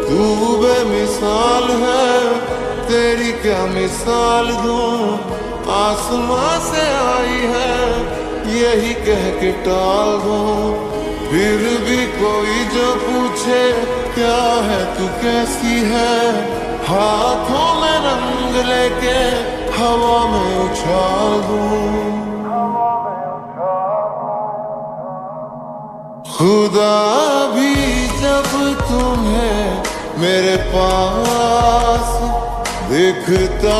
तू बेमिसाल है, तेरी क्या मिसाल दूं। आसमां से आई है, यही कह के टाल दूं। फिर भी कोई जो पूछे क्या है तू कैसी है, हाथों में रंग लेके हवा में उछाल दूं। खुदा भी जब तुम्हें मेरे पास देखता